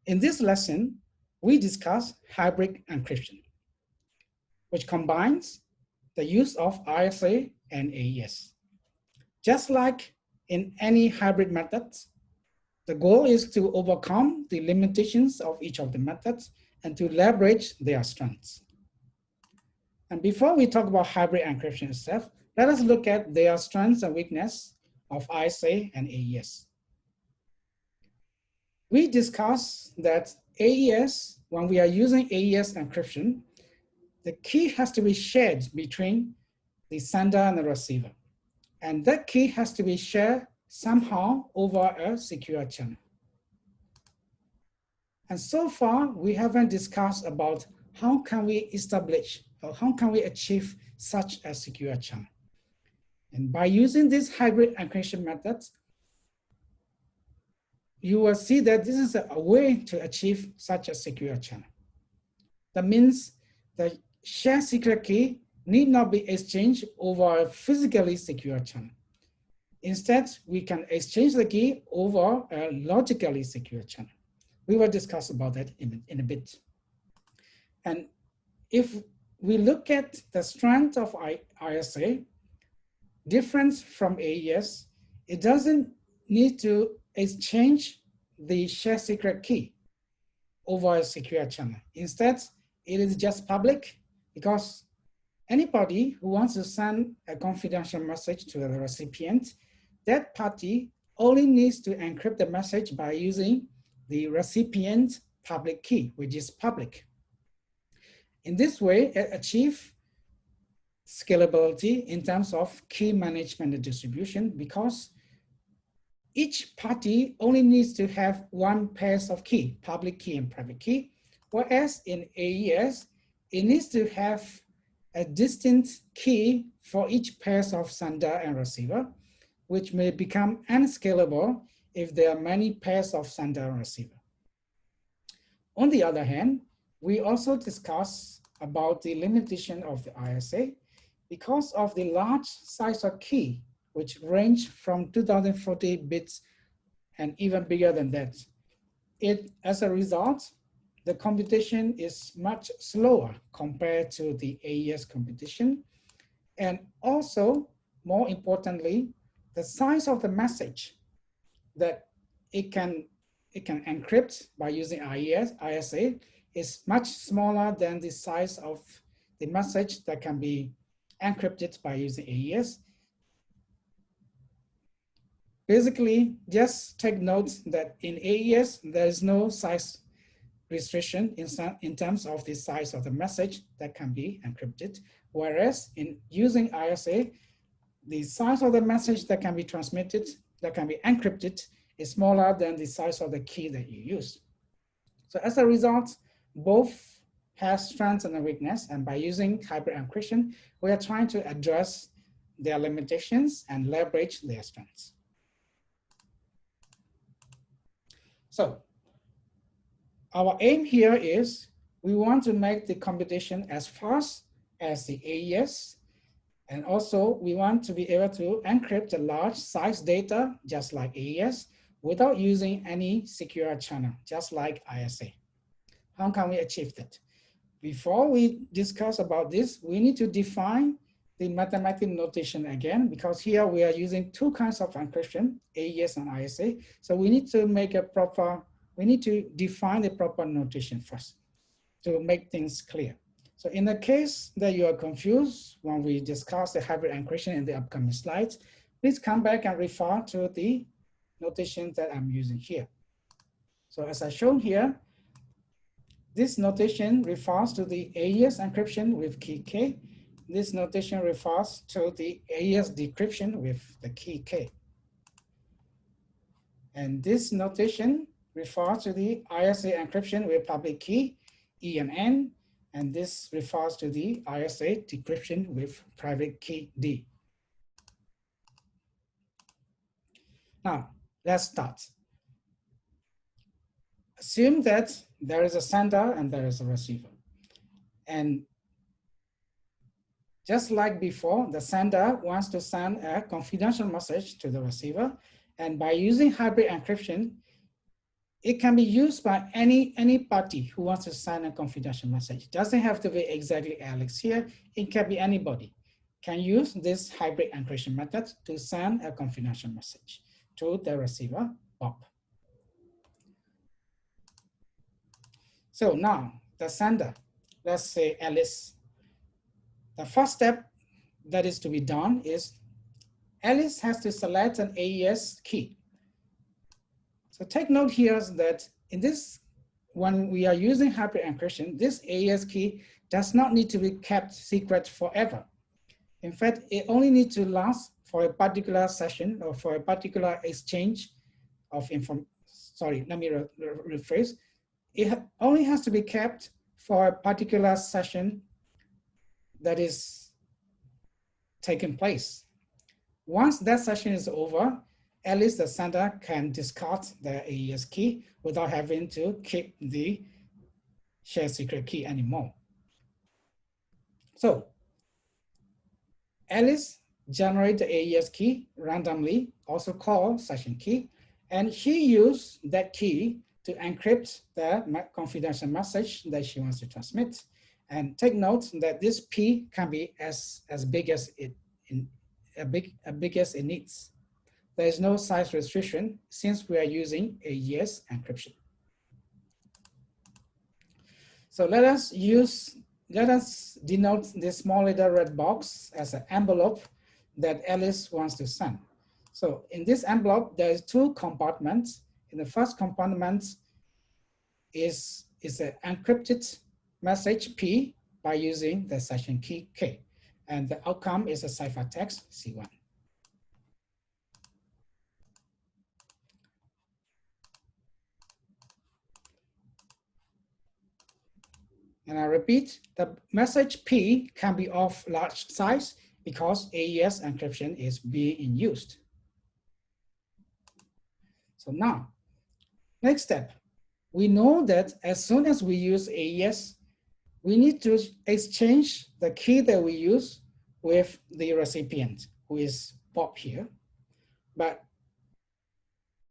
In this lesson, we discuss hybrid encryption, which combines the use of RSA and AES. Just like in any hybrid methods, the goal is to overcome the limitations of each of the methods and to leverage their strengths. And before we talk about hybrid encryption itself, let us look at their strengths and weaknesses of RSA and AES. We discussed that AES, when we are using AES encryption, the key has to be shared between the sender and the receiver. And that key has to be shared somehow over a secure channel. And so far, we haven't discussed about how can we establish or how can we achieve such a secure channel. And by using this hybrid encryption methods, you will see that this is a way to achieve such a secure channel. That means the shared secret key need not be exchanged over a physically secure channel. Instead, we can exchange the key over a logically secure channel. We will discuss about that in a bit. And if we look at the strength of RSA, different from AES, it doesn't need to exchange the shared secret key over a secure channel. Instead, it is just public because anybody who wants to send a confidential message to the recipient, that party only needs to encrypt the message by using the recipient public key, which is public. In this way, it achieves scalability in terms of key management and distribution because each party only needs to have one pair of key, public key and private key, whereas in AES, it needs to have a distinct key for each pair of sender and receiver, which may become unscalable if there are many pairs of sender and receiver. On the other hand, we also discuss about the limitation of the RSA because of the large size of key, which range from 2040 bits and even bigger than that. As a result, the computation is much slower compared to the AES computation. And also, more importantly, the size of the message that it can encrypt by using RSA is much smaller than the size of the message that can be encrypted by using AES. Basically, just take note that in AES, there is no size restriction in terms of the size of the message that can be encrypted, whereas in using RSA, the size of the message that can be transmitted, that can be encrypted, is smaller than the size of the key that you use. So as a result, both have strengths and a weakness, and by using hybrid encryption, we are trying to address their limitations and leverage their strengths. So our aim here is we want to make the computation as fast as the AES, and also we want to be able to encrypt the large size data just like AES without using any secure channel, just like RSA. How can we achieve that? Before we discuss about this, we need to define the mathematical notation again, because here we are using two kinds of encryption, AES and RSA. So we need to make we need to define the proper notation first to make things clear. So in the case that you are confused when we discuss the hybrid encryption in the upcoming slides, please come back and refer to the notation that I'm using here. So as I shown here, this notation refers to the AES encryption with key K. This notation refers to the AES decryption with the key K. And this notation refers to the RSA encryption with public key, E and N, and this refers to the RSA decryption with private key, D. Now, let's start. Assume that there is a sender and there is a receiver. And just like before, the sender wants to send a confidential message to the receiver. And by using hybrid encryption, it can be used by any party who wants to send a confidential message. It doesn't have to be exactly Alex here. It can be anybody. Can use this hybrid encryption method to send a confidential message to the receiver, Bob. So now the sender, let's say Alice. The first step that is to be done is Alice has to select an AES key. So take note here that in this, when we are using hybrid encryption, this AES key does not need to be kept secret forever. In fact, it only needs to last for a particular session or for a particular exchange of information. Sorry, let me rephrase. It only has to be kept for a particular session that is taking place. Once that session is over, at least the sender can discard the AES key without having to keep the shared secret key anymore. So Alice generates the AES key randomly, also called session key, and she used that key to encrypt the confidential message that she wants to transmit. And take note that this P can be as big as it big as it needs. There is no size restriction since we are using AES encryption. So let us denote this small little red box as an envelope that Alice wants to send. So in this envelope, there is two compartments. In the first compartment is an encrypted message P by using the session key K. And the outcome is a ciphertext C1. And I repeat, the message P can be of large size because AES encryption is being used. So now, next step. We know that as soon as we use AES, we need to exchange the key that we use with the recipient, who is Bob here. But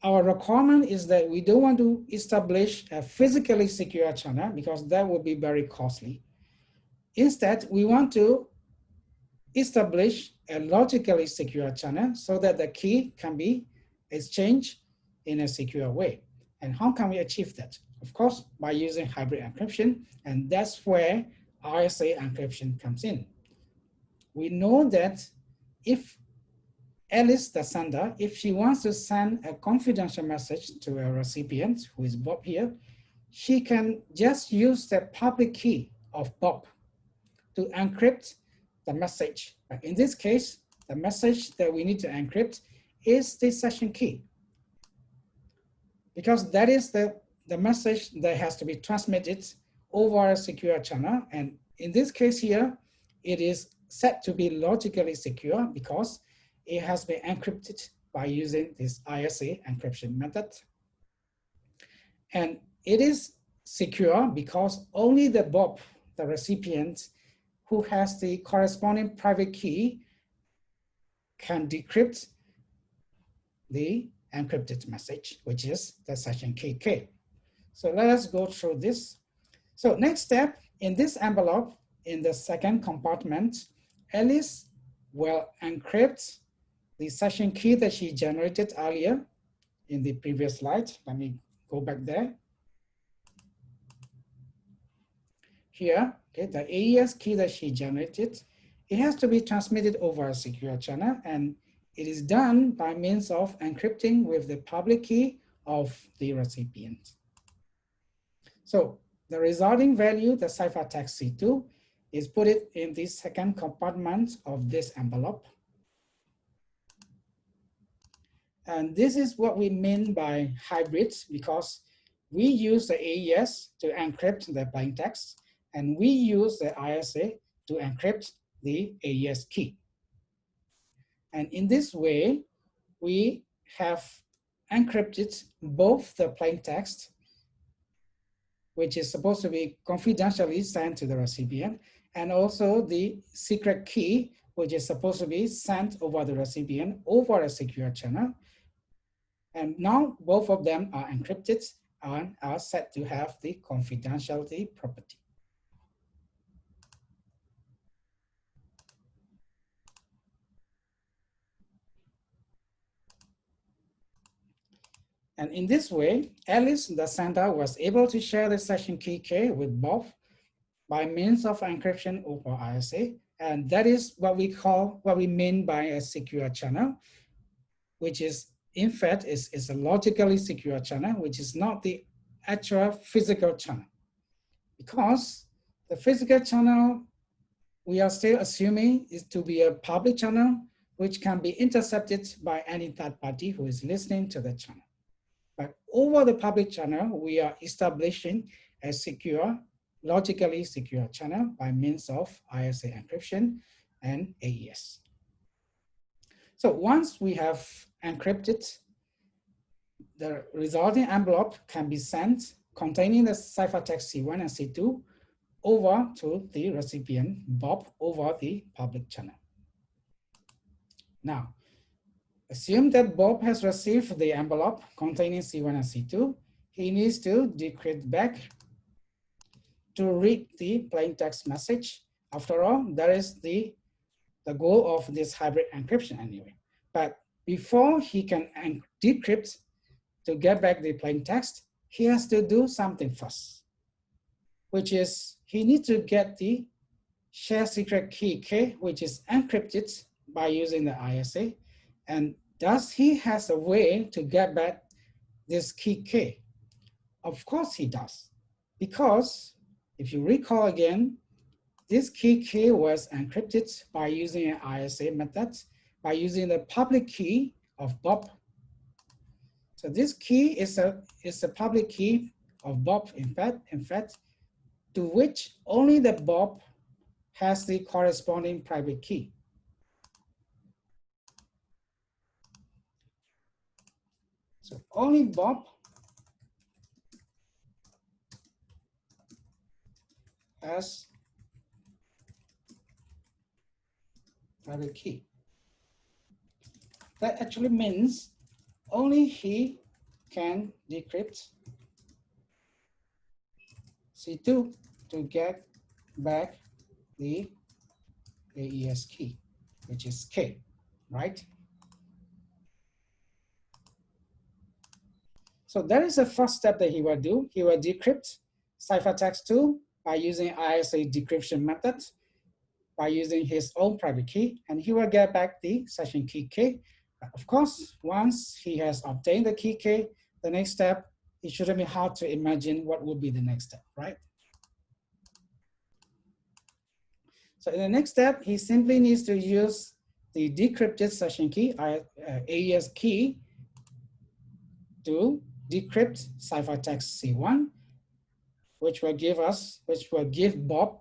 our requirement is that we don't want to establish a physically secure channel because that would be very costly. Instead, we want to establish a logically secure channel so that the key can be exchanged in a secure way. And how can we achieve that? Of course, by using hybrid encryption, and that's where RSA encryption comes in. We know that if Alice, the sender, if she wants to send a confidential message to a recipient, who is Bob here, she can just use the public key of Bob to encrypt the message. But in this case, the message that we need to encrypt is the session key, because that is the message that has to be transmitted over a secure channel. And in this case here, it is set to be logically secure because it has been encrypted by using this RSA encryption method. And it is secure because only the Bob, the recipient, who has the corresponding private key can decrypt the encrypted message, which is the session key K. So let us go through this. So next step, in this envelope, in the second compartment, Alice will encrypt the session key that she generated earlier in the previous slide. Let me go back there. Here, okay, the AES key that she generated, it has to be transmitted over a secure channel, and it is done by means of encrypting with the public key of the recipient. So the resulting value, the ciphertext C2, is put it in the second compartment of this envelope. And this is what we mean by hybrid, because we use the AES to encrypt the plain text, and we use the RSA to encrypt the AES key. And in this way, we have encrypted both the plain text, which is supposed to be confidentially sent to the recipient, and also the secret key, which is supposed to be sent over the recipient over a secure channel. And now both of them are encrypted and are said to have the confidentiality property. And in this way, Alice, the sender, was able to share the session key K with Bob by means of encryption over RSA. And that is what we mean by a secure channel, which is, in fact, is a logically secure channel, which is not the actual physical channel. Because the physical channel, we are still assuming is to be a public channel, which can be intercepted by any third party who is listening to the channel. But over the public channel, we are establishing a secure, logically secure channel by means of RSA encryption and AES. So once we have encrypted, the resulting envelope can be sent containing the ciphertext C1 and C2 over to the recipient, Bob, over the public channel. Now, assume that Bob has received the envelope containing C1 and C2. He needs to decrypt back to read the plain text message. After all, that is the goal of this hybrid encryption anyway. But before he can decrypt to get back the plain text, he has to do something first, which is he needs to get the share secret key K, which is encrypted by using the RSA. And thus he has a way to get back this key K. Of course he does, because if you recall again, this key K was encrypted by using an RSA method, by using the public key of Bob. So this key is a public key of Bob, in fact, to which only the Bob has the corresponding private key. So only Bob has private key. That actually means only he can decrypt C2 to get back the AES key, which is K, right? So that is the first step that he will do. He will decrypt ciphertext 2 by using RSA decryption method, by using his own private key, and he will get back the session key K. But of course, once he has obtained the key K, the next step, it shouldn't be hard to imagine what would be the next step, right? So in the next step, he simply needs to use the decrypted session key, AES key, to decrypt ciphertext C1, which will give Bob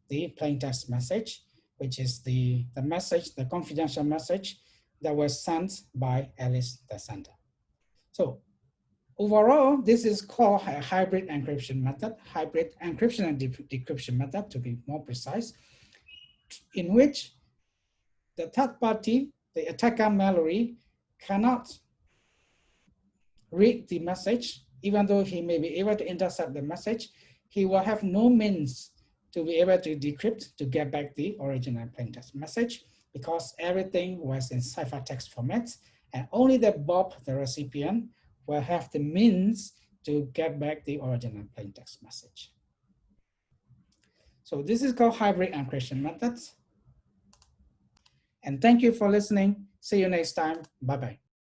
the plain text message, which is the message, the confidential message that was sent by Alice the sender. So overall, this is called a hybrid encryption method, hybrid encryption and decryption method, to be more precise, in which the third party, the attacker Mallory, cannot read the message. Even though he may be able to intercept the message, he will have no means to be able to decrypt to get back the original plain text message, because everything was in ciphertext format, and only the Bob, the recipient, will have the means to get back the original plain text message. So this is called hybrid encryption methods. And thank you for listening. See you next time. Bye-bye.